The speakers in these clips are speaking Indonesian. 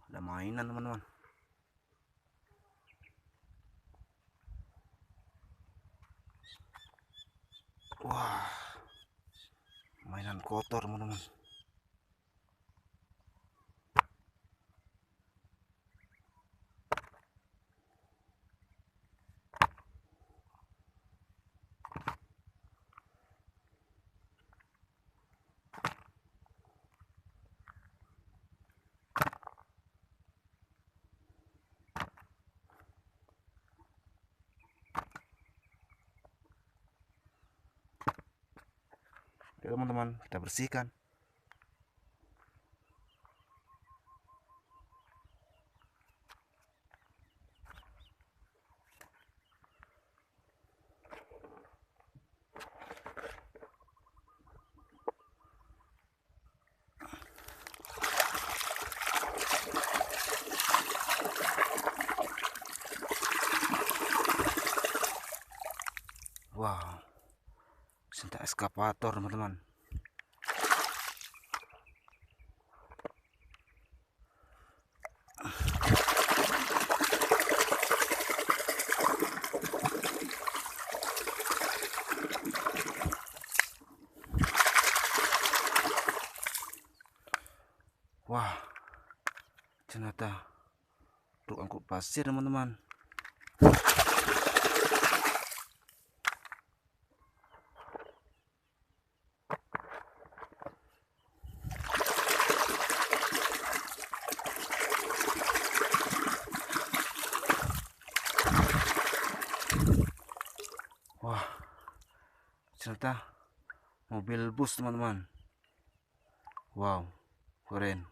Ada mainan teman-teman. Wah, mainan kotor teman-teman. Oke teman-teman, kita bersihkan. Wow, sentak ekskavator teman-teman. Wah, ternyata truk angkut pasir teman-teman. Wah, ternyata mobil bus teman-teman. Wow, keren.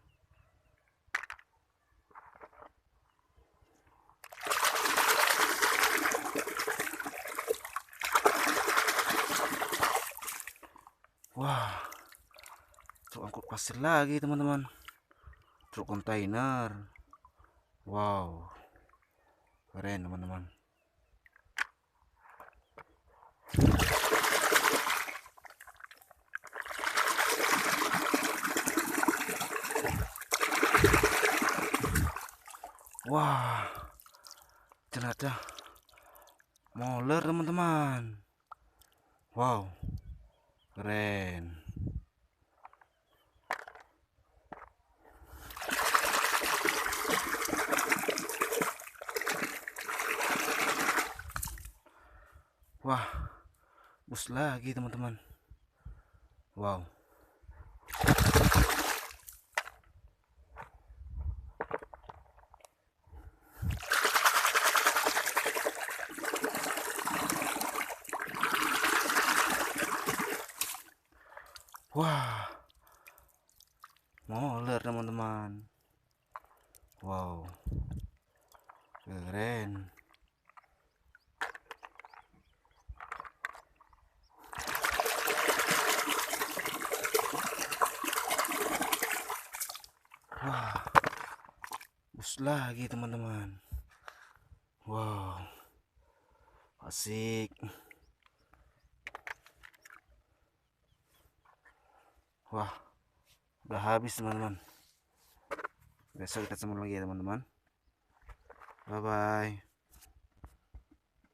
Wah, truk angkut pasir lagi teman-teman. Truk kontainer. Wow, keren teman-teman. Wah, ternyata molen teman-teman. Wow, keren. Wah, bus lagi teman-teman. Wow. Wah, moler teman-teman. Wow, keren. Wah, bus lagi teman-teman. Wow, asik. Wah, udah habis teman-teman. Besok kita ketemu lagi ya teman-teman. Bye bye.